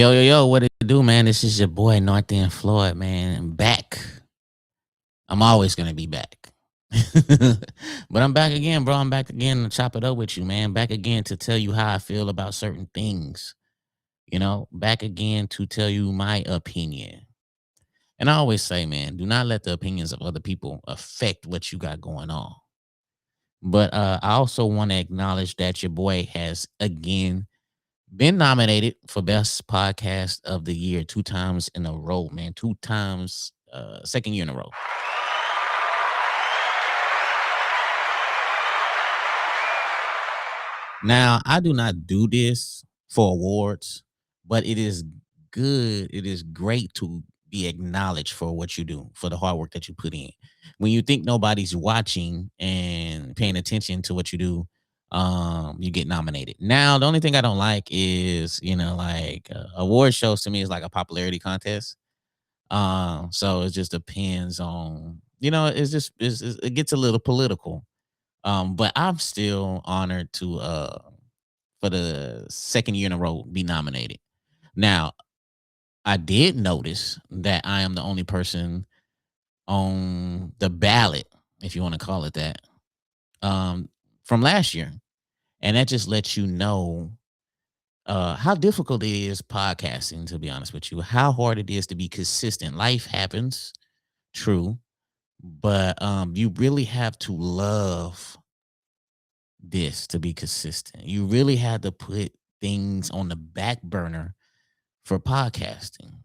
Yo, yo, yo, what it do, man? This is your boy, North End Floyd, man. I'm back. I'm always going to be back. But I'm back again, bro. I'm back again to chop it up with you, man. Back again to tell you how I feel about certain things. Back again to tell you my opinion. And I always say, man, do not let the opinions of other people affect what you got going on. But I also want to acknowledge that your boy has again been nominated for best podcast of the year 2 times in a row, man. 2 times, second year in a row. Now, I do not do this for awards, but it is good. It is great to be acknowledged for what you do, for the hard work that you put in. When you think nobody's watching and paying attention to what you do, you get nominated. Now, the only thing I don't like is, award shows to me is like a popularity contest. So it just depends on, it gets a little political. But I'm still honored to for the second year in a row be nominated. Now, I did notice that I am the only person on the ballot, if you want to call it that, um, from last year. And that just lets you know how difficult it is podcasting, to be honest with you, how hard it is to be consistent. Life happens, true, but you really have to love this to be consistent. You really had to put things on the back burner for podcasting.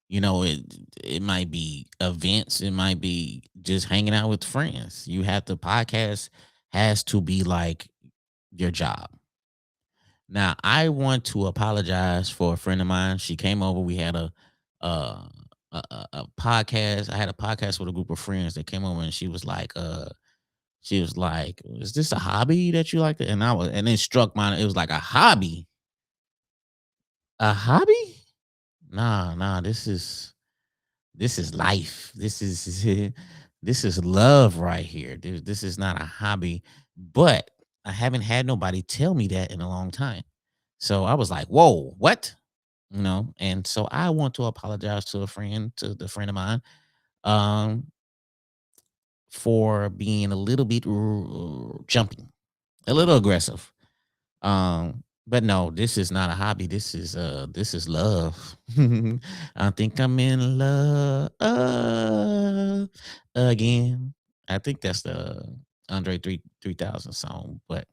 It might be events, it might be just hanging out with friends. You have to podcast has to be like your job. Now, I want to apologize for a friend of mine. She came over. We had uh, a podcast. I had a podcast with a group of friends that came over, and she was like, "Is this a hobby that you like?" And and it struck mine. It was like a hobby. A hobby? Nah, nah. This is life. This is this is love right here. This is not a hobby. But I haven't had nobody tell me that in a long time. So I was like, "Whoa, what?" And so I want to apologize to the friend of mine, um, for being a little bit jumpy, a little aggressive. But no, this is not a hobby. This is love. I think I'm in love again. I think that's the Andre 3000 song. But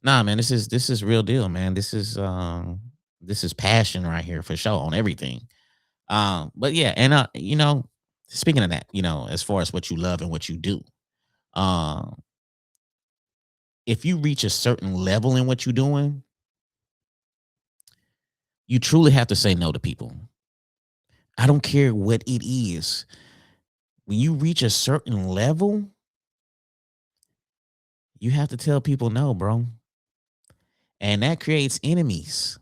nah, man, this is real deal, man. This is passion right here for sure on everything. But yeah, and speaking of that, as far as what you love and what you do, um, if you reach a certain level in what you're doing, you truly have to say no to people. I don't care what it is. When you reach a certain level, you have to tell people no, bro. And that creates enemies.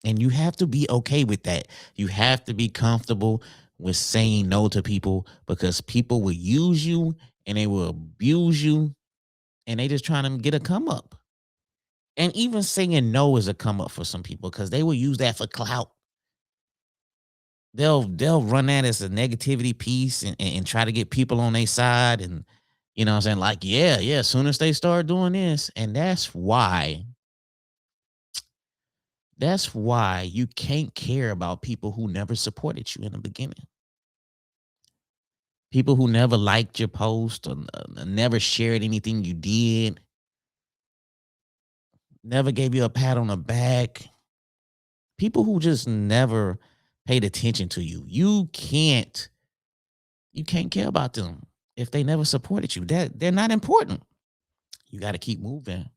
And you have to be okay with that. You have to be comfortable with saying no to people because people will use you and they will abuse you and they just trying to get a come up. And even saying no is a come up for some people because they will use that for clout. They'll run that as a negativity piece and try to get people on their side and what I'm saying, like, yeah, yeah, as soon as they start doing this. And that's why you can't care about people who never supported you in the beginning. People who never liked your post or never shared anything you did, never gave you a pat on the back. People who just never paid attention to you. You can't care about them if they never supported you. They're not important. You got to keep moving.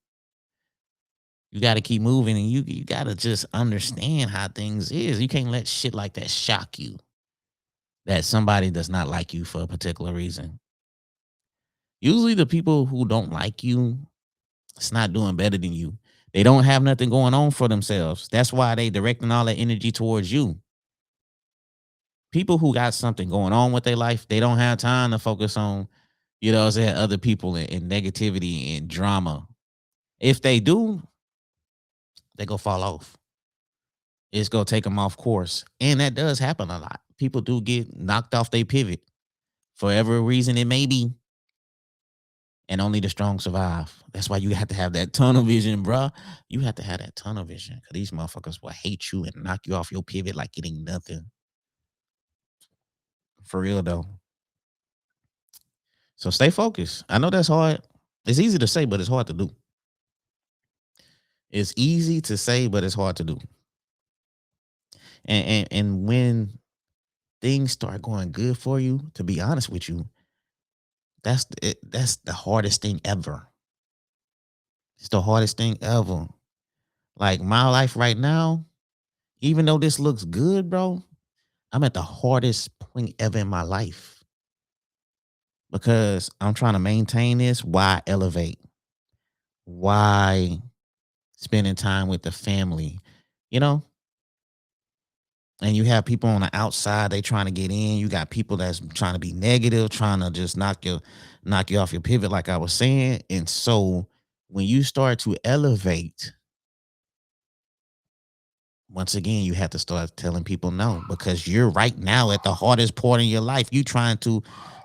You got to keep moving, and you got to just understand how things is. You can't let shit like that shock you. That somebody does not like you for a particular reason. Usually, the people who don't like you, it's not doing better than you. They don't have nothing going on for themselves. That's why they directing all that energy towards you. People who got something going on with their life, they don't have time to focus on, what I'm saying, other people and negativity and drama. If they do, they go fall off. It's gonna take them off course. And that does happen a lot. People do get knocked off their pivot for whatever reason it may be, and only the strong survive. That's why you have to have that tunnel vision, bruh. You have to have that tunnel vision because these motherfuckers will hate you and knock you off your pivot like it ain't nothing. For real though. So stay focused. I know that's hard. It's easy to say, but it's hard to do. It's easy to say, but it's hard to do. And when things start going good for you, to be honest with you, that's the hardest thing ever. It's the hardest thing ever. Like my life right now, even though this looks good, bro, I'm at the hardest point ever in my life because I'm trying to maintain this. Why elevate? Why spending time with the family? You know, and you have people on the outside they trying to get in. You got people that's trying to be negative, trying to just knock you off your pivot, like I was saying. And so when you start to elevate, once again, you have to start telling people no because you're right now at the hardest point in your life. You trying to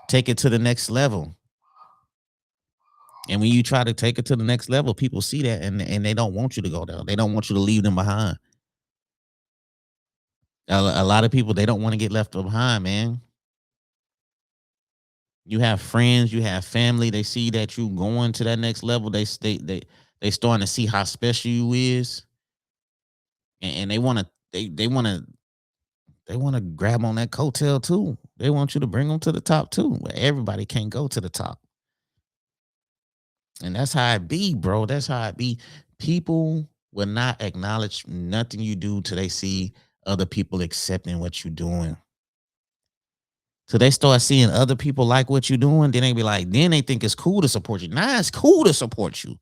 take it to the next level. And when you try to take it to the next level, people see that and they don't want you to go there. They don't want you to leave them behind. A lot of people, they don't want to get left behind, man. You have friends, you have family. They see that you going to that next level. They starting to see how special you is, and they want to grab on that coattail too. They want you to bring them to the top too. But everybody can't go to the top, and that's how it be, bro. That's how it be. People will not acknowledge nothing you do till they see other people accepting what you're doing. So they start seeing other people like what you're doing, then they be like, then they think it's cool to support you. Nah, it's cool to support you.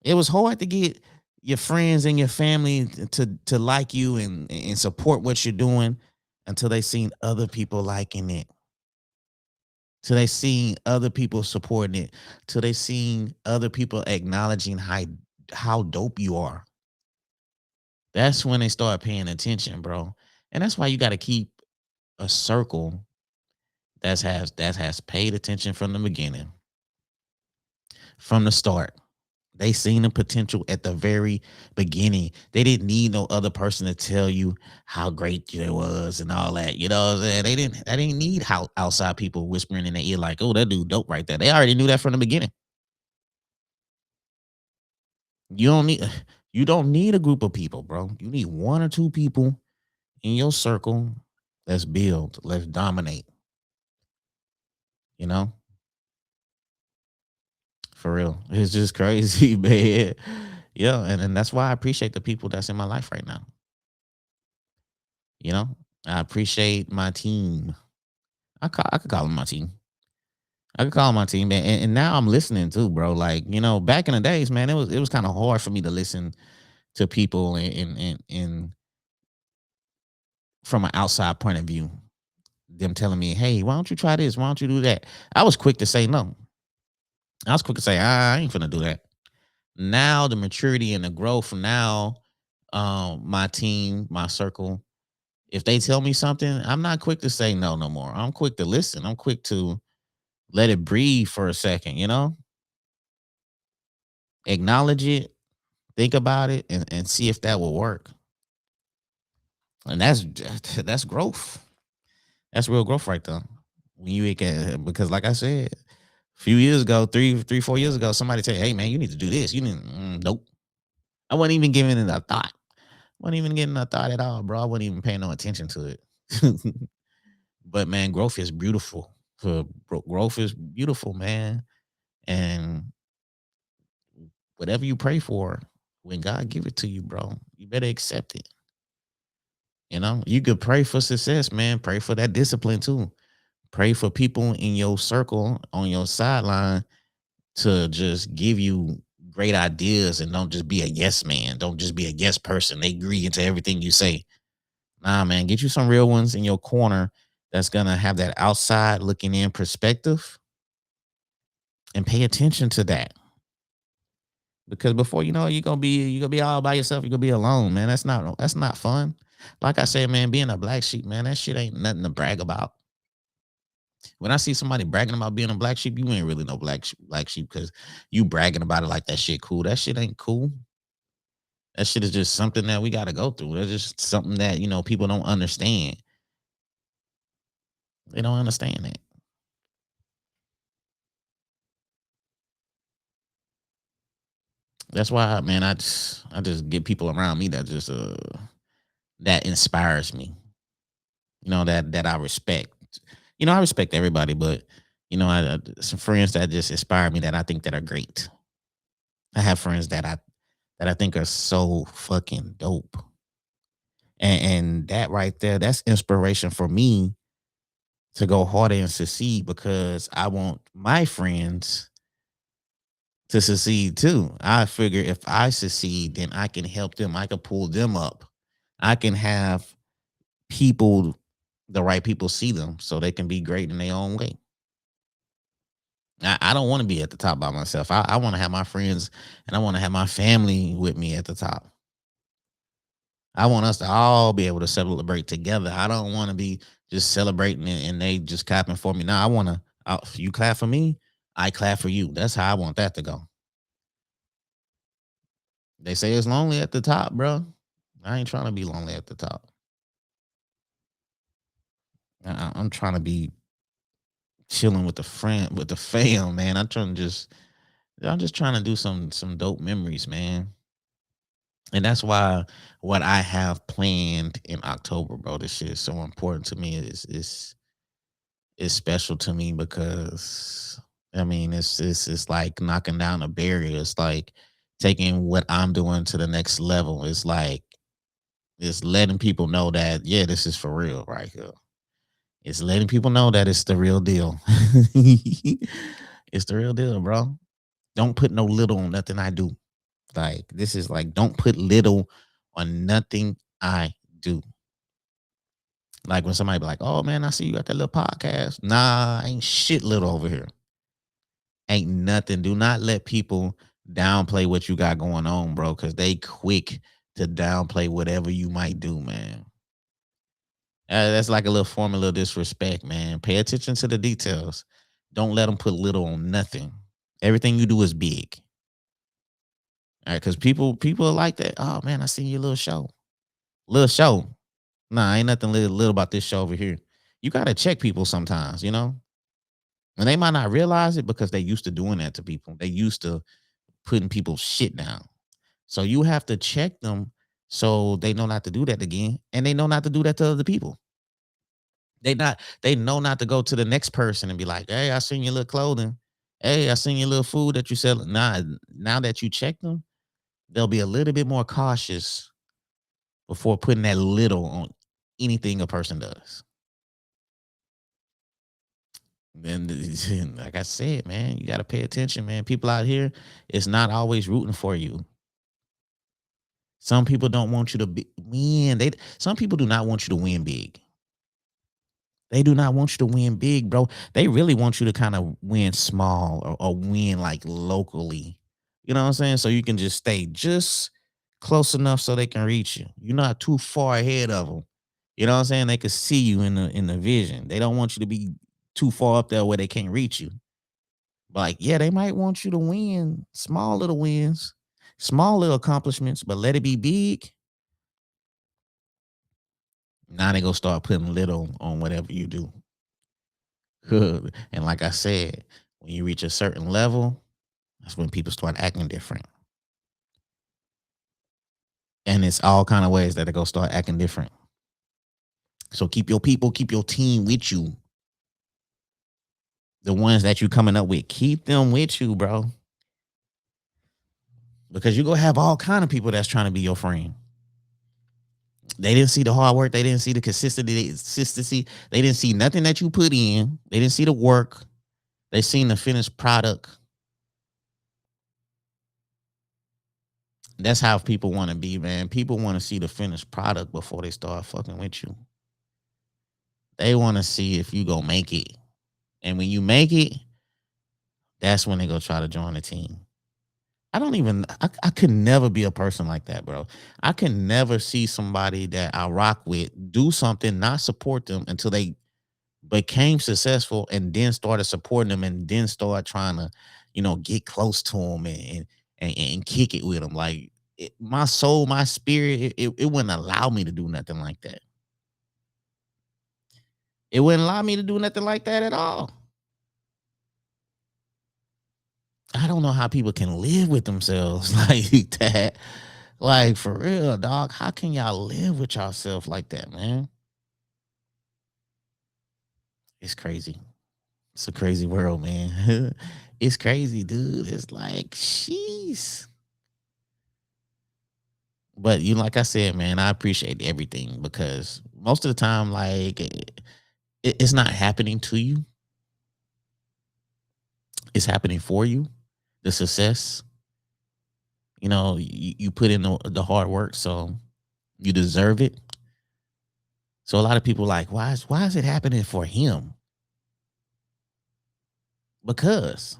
It was hard to get your friends and your family to like you and support what you're doing until they seen other people liking it. Till they seen other people supporting it. Till they seen other people acknowledging how dope you are. That's when they start paying attention, bro. And that's why you got to keep a circle that has paid attention from the beginning, from the start. They seen the potential at the very beginning. They didn't need no other person to tell you how great it was and all that. You know what I'm saying? They didn't need how outside people whispering in their ear like, oh, that dude dope right there. They already knew that from the beginning. You don't need you don't need a group of people, bro. You need one or two people in your circle. Let's build. Let's dominate. You know? For real. It's just crazy, man. Yeah, and that's why I appreciate the people that's in my life right now. You know, I appreciate my team. I could call them my team. I could call them my team, man. And now I'm listening too, bro. Like back in the days, man, it was kind of hard for me to listen to people and from an outside point of view, them telling me, "Hey, why don't you try this? Why don't you do that?" I was quick to say no. I was quick to say, I ain't finna do that. Now the maturity and the growth. Now, my team, my circle, if they tell me something, I'm not quick to say no no more. I'm quick to listen. I'm quick to let it breathe for a second, acknowledge it, think about it, and see if that will work. And that's growth. That's real growth right there. When you can, because like I said, a few years ago, 4 years ago, somebody tell you, hey man, you need to do this. You need nope. I wasn't even giving it a thought. Wasn't even getting a thought at all, bro. I wasn't even paying no attention to it. But man, growth is beautiful. Growth is beautiful, man. And whatever you pray for, when God give it to you, bro, you better accept it. You could pray for success, man. Pray for that discipline too. Pray for people in your circle on your sideline to just give you great ideas and don't just be a yes man. Don't just be a yes person. They agree into everything you say. Nah, man, get you some real ones in your corner that's gonna have that outside looking in perspective and pay attention to that. because before you know it, you gonna be all by yourself. You're gonna be alone, man. That's not fun. Like I said, man, being a black sheep, man, that shit ain't nothing to brag about. When I see somebody bragging about being a black sheep, you ain't really no black sheep because you bragging about it like that shit cool. That shit ain't cool. That shit is just something that we got to go through. That's just something that people don't understand. They don't understand that. That's why, man. I just get people around me that just that inspires me. That I respect. I respect everybody, but I some friends that just inspire me that I think that are great. I have friends that I think are so fucking dope. And that right there, that's inspiration for me to go harder and succeed because I want my friends to succeed too. I figure if I succeed, then I can help them. I can pull them up. I can have people, the right people see them so they can be great in their own way. I don't want to be at the top by myself. I want to have my friends and I want to have my family with me at the top. I want us to all be able to celebrate together. I don't want to be just celebrating and they just clapping for me. Now I want to. You clap for me, I clap for you. That's how I want that to go. They say it's lonely at the top, bro. I ain't trying to be lonely at the top. I'm trying to be chilling with the friend, with the fam, man. I'm just trying to do some dope memories, man. And that's why what I have planned in October, bro, this shit is so important to me. Is special to me because I mean it's like knocking down a barrier. It's like taking what I'm doing to the next level. It's like it's letting people know that this is for real right here. It's letting people know that it's the real deal. It's the real deal, bro. Don't put no little on nothing I do. Like this is like don't put little on nothing I do. Like when somebody be like, "Oh man, I see you got that little podcast." Nah, ain't shit little over here. Ain't nothing. Do not let people downplay what you got going on, bro, because they quick to downplay whatever you might do, man. That's like a little form of little disrespect, man. Pay attention to the details. Don't let them put little on nothing. Everything you do is big. All right, because people are like that. Oh man, I seen your little show. Little show. Nah, ain't nothing little about this show over here. You gotta check people sometimes. And they might not realize it because they used to doing that to people. They used to putting people's shit down. So you have to check them so they know not to do that again. And they know not to do that to other people. They know not to go to the next person and be like, hey, I seen your little clothing. Hey, I seen your little food that you sell. Nah, now that you check them, they'll be a little bit more cautious before putting that little on anything a person does. Then, like I said, man, you got to pay attention, man. People out here, it's not always rooting for you. Some people don't want you to win. Some people do not want you to win big. They do not want you to win big, bro. They really want you to kind of win small or win like locally. You know what I'm saying? So you can just stay just close enough so they can reach you. You're not too far ahead of them. You know what I'm saying? They can see you in the vision. They don't want you to be too far up there where they can't reach you. Like, yeah, they might want you to win small little wins, small little accomplishments, but let it be big. Now they gonna start putting little on whatever you do. And like I said, when you reach a certain level, that's when people start acting different. And it's all kind of ways that they gonna start acting different. So keep your people, keep your team with you. The ones that you coming up with, keep them with you, bro. Because you gonna have all kind of people that's trying to be your friend. They didn't see the hard work. They didn't see the consistency. They didn't see nothing that you put in. They didn't see the work. They seen the finished product. That's how people want to be, man. People want to see the finished product before they start fucking with you. They want to see if you go make it. And when you make it, that's when they go try to join the team. I could never be a person like that, bro. I can never see somebody that I rock with do something, not support them until they became successful and then started supporting them and then start trying to, get close to them and kick it with them. Like my soul, my spirit, it wouldn't allow me to do nothing like that. It wouldn't allow me to do nothing like that at all. I don't know how people can live with themselves like that. Like for real, dog. How can y'all live with yourself like that, man? It's crazy. It's a crazy world, man. It's crazy, dude. It's like, jeez. But like I said, man, I appreciate everything because most of the time, like, it's not happening to you; it's happening for you. The success, you put in the hard work, so you deserve it. So a lot of people like, why is it happening for him? Because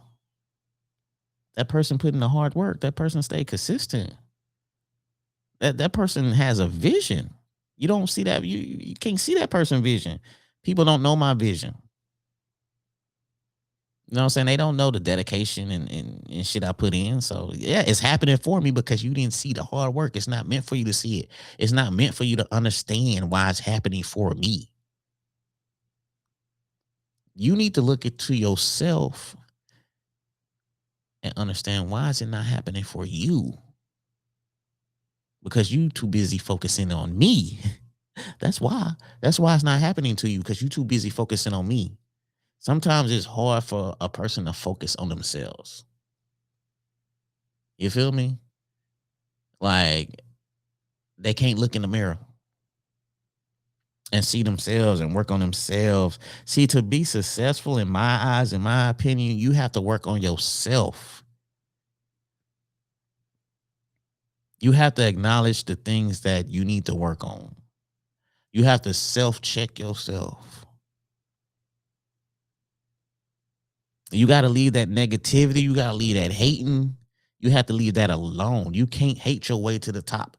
that person put in the hard work. That person stayed consistent. That person has a vision. You don't see that. You can't see that person vision. People don't know my vision. You know what I'm saying? They don't know the dedication and shit I put in. So yeah, it's happening for me because you didn't see the hard work. It's not meant for you to see it. It's not meant for you to understand why it's happening for me. You need to look into yourself and understand why is it not happening for you? Because you too busy focusing on me. That's why. That's why it's not happening to you because you too busy focusing on me. Sometimes it's hard for a person to focus on themselves. You feel me? Like they can't look in the mirror and see themselves and work on themselves. See, to be successful in my eyes, in my opinion, you have to work on yourself. You have to acknowledge the things that you need to work on. You have to self check yourself. You got to leave that negativity. You got to leave that hating. You have to leave that alone. You can't hate your way to the top.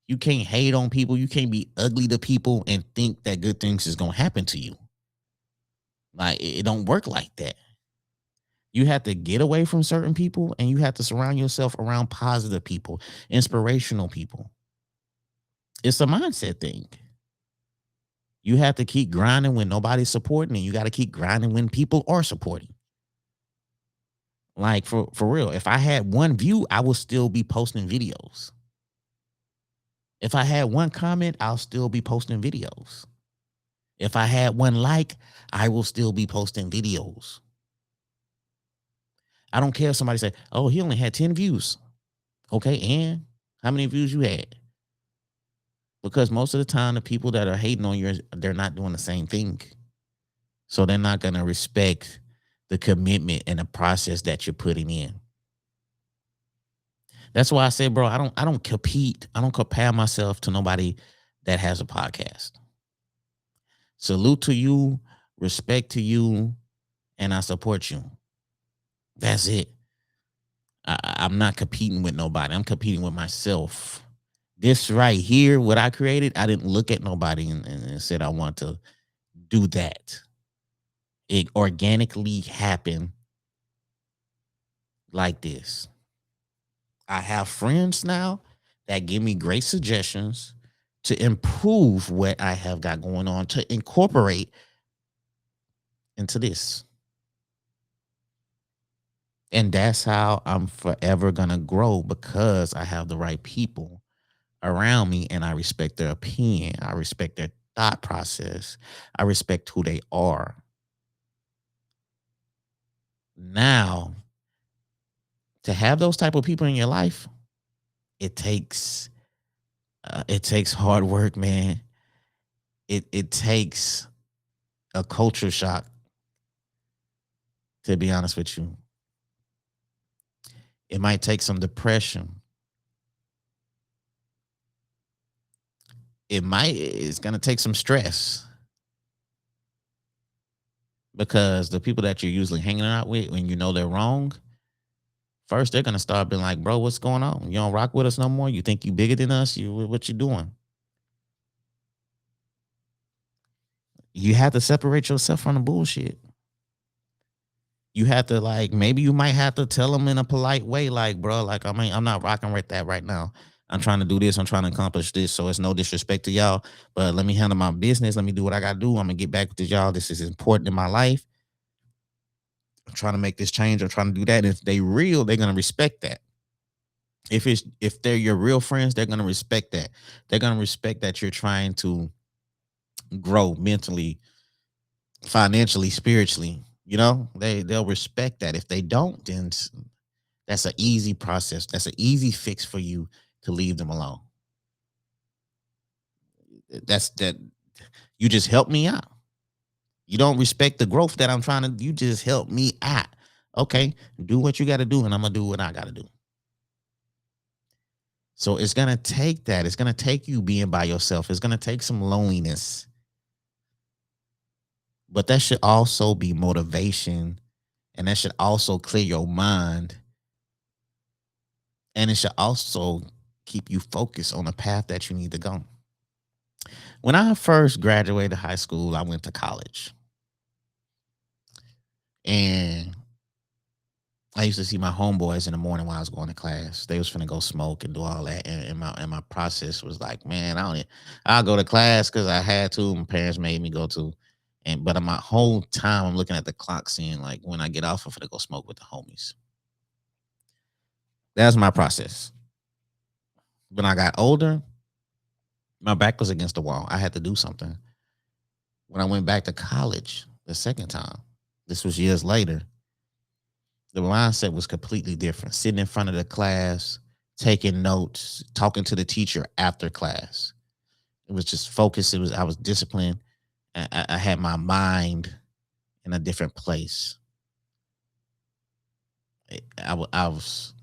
You can't hate on people. You can't be ugly to people and think that good things is going to happen to you. Like it don't work like that. You have to get away from certain people and you have to surround yourself around positive people, inspirational people. It's a mindset thing. You have to keep grinding when nobody's supporting, and you got to keep grinding when people are supporting. Like for real, if I had one view, I would still be posting videos. If I had one comment, I'll still be posting videos. If I had one like, I will still be posting videos. I don't care if somebody say, "Oh, he only had 10 views." Okay, and how many views you had? Because most of the time, the people that are hating on you, they're not doing the same thing. So they're not gonna respect the commitment and the process that you're putting in. That's why I say, bro, I don't compete. I don't compare myself to nobody that has a podcast. Salute to you, respect to you, and I support you. That's it. I'm not competing with nobody. I'm competing with myself. This right here, what I created, I didn't look at nobody and said I want to do that. It organically happened like this. I have friends now that give me great suggestions to improve what I have got going on to incorporate into this. And that's how I'm forever going to grow because I have the right people around me and I respect their opinion. I respect their thought process. I respect who they are. Now, to have those type of people in your life, it takes hard work, man. It takes a culture shock, to be honest with you. It might take some depression. It's gonna take some stress because the people that you're usually hanging out with when you know they're wrong, First, they're gonna start being like, "Bro, what's going on? You don't rock with us no more? You think you bigger than us? What you doing?" You have to separate yourself from the bullshit. You have to like maybe you might have to tell them in a polite way, like, "Bro, like I'm not rocking with that right now. I'm trying to do this. I'm trying to accomplish this. So it's no disrespect to y'all, but let me handle my business. Let me do what I gotta do. I'm gonna get back with y'all. This is important in my life. I'm trying to make this change. I'm trying to do that. If they real, they're gonna respect that. If they're your real friends, they're gonna respect that. They're gonna respect that you're trying to grow mentally, financially, spiritually. They'll respect that. If they don't, then that's an easy process. That's an easy fix for you to leave them alone. That's that you just help me out. You don't respect the growth that I'm trying to. You just help me out. Okay, do what you got to do, and I'm gonna do what I got to do. So it's gonna take that. It's gonna take you being by yourself. It's gonna take some loneliness, but that should also be motivation, and that should also clear your mind, and it should also keep you focused on the path that you need to go. When I first graduated high school, I went to college, and I used to see my homeboys in the morning while I was going to class. They was finna go smoke and do all that, and my process was like, man, I'll go to class because I had to. My parents made me go to, and but my whole time I'm looking at the clock, seeing like when I get off, I'm finna go smoke with the homies. That's my process. When I got older, my back was against the wall. I had to do something. When I went back to college the second time, this was years later, the mindset was completely different. Sitting in front of the class, taking notes, talking to the teacher after class. It was just focused. I was disciplined. I had my mind in a different place. I was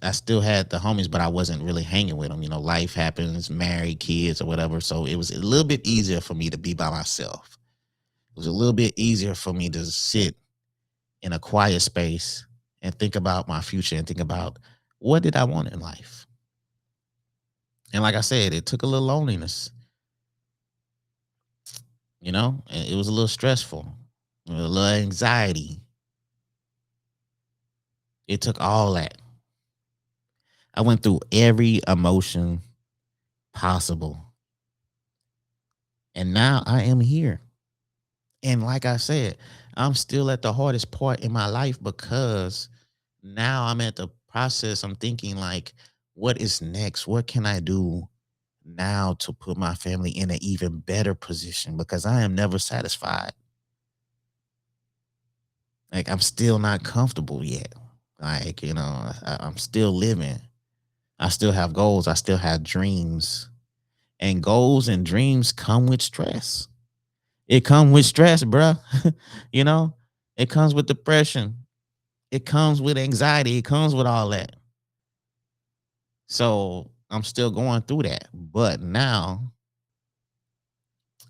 I still had the homies, but I wasn't really hanging with them. Life happens, married, kids, or whatever. So it was a little bit easier for me to be by myself. It was a little bit easier for me to sit in a quiet space and think about my future and think about what did I want in life. And like I said, it took a little loneliness, and it was a little stressful, a little anxiety. It took all that. I went through every emotion possible. And now I am here. And like I said, I'm still at the hardest part in my life because now I'm at the process. I'm thinking like, what is next? What can I do now to put my family in an even better position? Because I am never satisfied. Like I'm still not comfortable yet. Like, I'm still living. I still have goals. I still have dreams. And goals and dreams come with stress. It comes with stress, bruh. you know, it comes with depression. It comes with anxiety. It comes with all that. So I'm still going through that. But now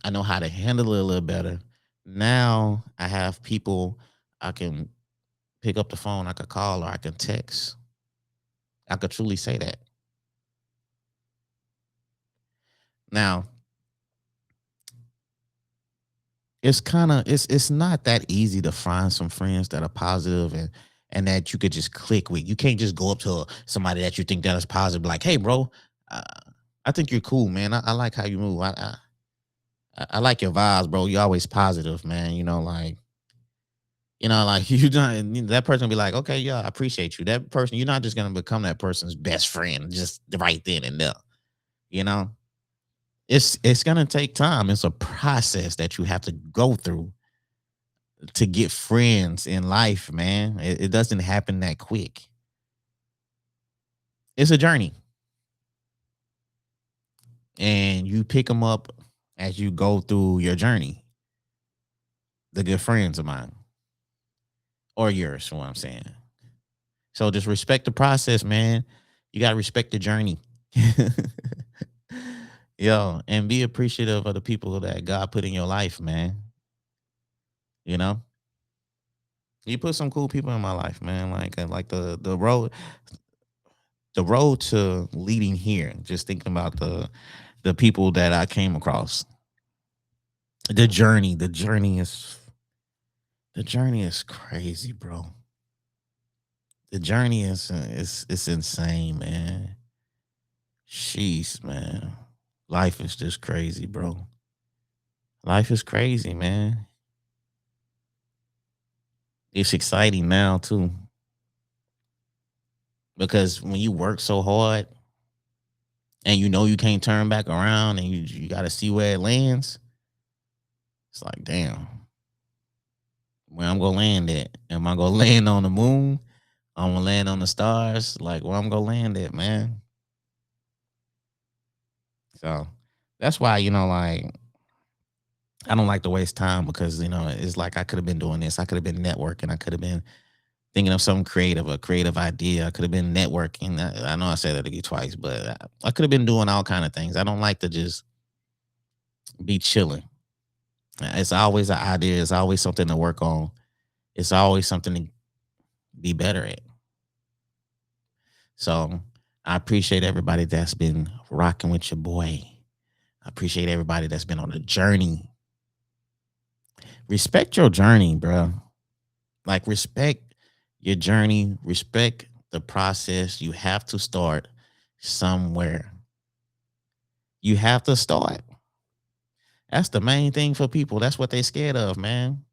I know how to handle it a little better. Now I have people I can pick up the phone, I could call or I can text. I could truly say that. Now, it's not that easy to find some friends that are positive and that you could just click with. You can't just go up to somebody that you think that is positive, like, "Hey, bro, uh, I think you're cool, man. I like how you move. I like your vibes, bro. You're always positive, man. Like you not that person will be like, okay, yeah, I appreciate you. That person, you're not just gonna become that person's best friend just right then and there. You know, it's gonna take time. It's a process that you have to go through to get friends in life, man. It doesn't happen that quick. It's a journey, and you pick them up as you go through your journey. The good friends of mine or yours, what I'm saying. So just respect the process, man. You gotta respect the journey. Yo, and be appreciative of the people that God put in your life, man. You know, You put some cool people in my life, man. Like the road to leading here. Just thinking about the people that I came across. The journey is crazy, bro. The journey is it's insane, man. Sheesh, man. Life is just crazy, bro. Life is crazy, man. It's exciting now too. Because when you work so hard and you know you can't turn back around and you gotta see where it lands, it's like, damn, where I'm gonna land at? Am I gonna land on the moon? I'm gonna land on the stars? Like where I'm gonna land at, man. So that's why, like I don't like to waste time because it's like I could have been doing this. I could have been networking. I could have been thinking of something creative, a creative idea. I could have been networking. I know I said that to you twice, but I could have been doing all kind of things. I don't like to just be chilling. It's always an idea. It's always something to work on. It's always something to be better at. So I appreciate everybody that's been rocking with your boy. I appreciate everybody that's been on the journey. Respect your journey, bro. Like respect your journey. Respect the process. You have to start somewhere. You have to start. That's the main thing for people. That's what they scared of, man.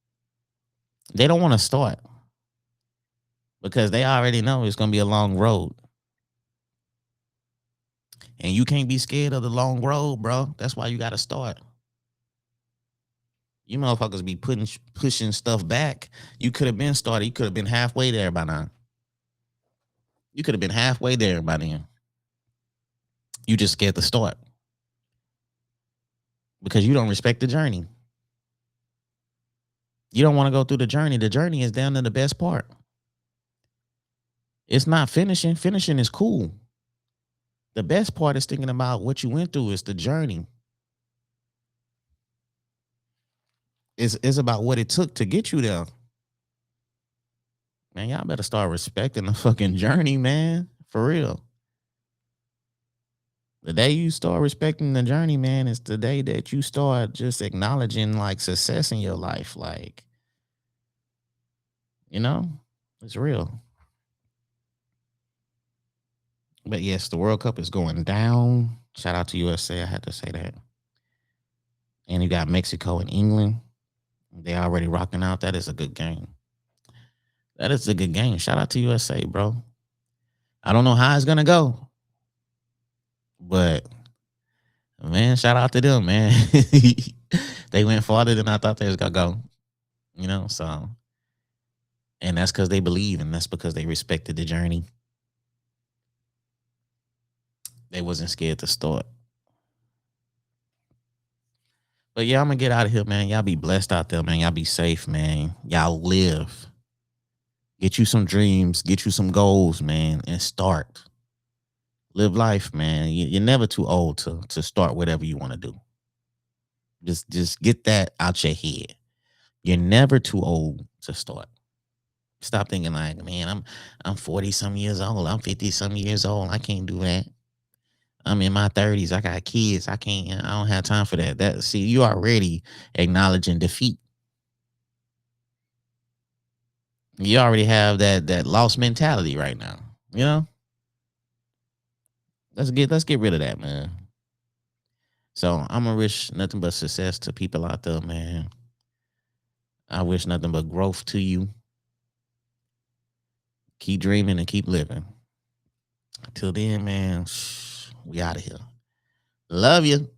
They don't want to start because they already know it's gonna be a long road. And you can't be scared of the long road, bro. That's why you gotta start. You motherfuckers be pushing stuff back. You could have been started. You could have been halfway there by now. You could have been halfway there by then. You just scared to start because you don't respect the journey. You don't want to go through the journey. The journey is down to the best part. It's not finishing. Finishing is cool. The best part is thinking about what you went through. It's the journey. It's about what it took to get you there. Man, y'all better start respecting the fucking journey, man. For real. The day you start respecting the journey, man, is the day that you start just acknowledging like success in your life. Like, you know, it's real. But yes, the World Cup is going down. Shout out to USA. I had to say that. And you got Mexico and England. They already rocking out. That is a good game. That is a good game. Shout out to USA, bro. I don't know how it's gonna go, but man, shout out to them, man. They went farther than I thought they was gonna go. So and that's because they believe, and that's because they respected the journey. They wasn't scared to start. But yeah, I'm gonna get out of here, man. Y'all be blessed out there, man. Y'all be safe, man. Y'all live. Get you some dreams, get you some goals, man, and start. Live life, man. You're never too old to start whatever you want to do. Just get that out your head. You're never too old to start. Stop thinking like, man, I'm 40 some years old. I'm 50 some years old. I can't do that. I'm in my 30s. I got kids. I don't have time for that. See, you already acknowledging defeat. You already have that lost mentality right now. You know? Let's get rid of that, man. So I'm gonna wish nothing but success to people out there, man. I wish nothing but growth to you. Keep dreaming and keep living. Until then, man, we out of here. Love you.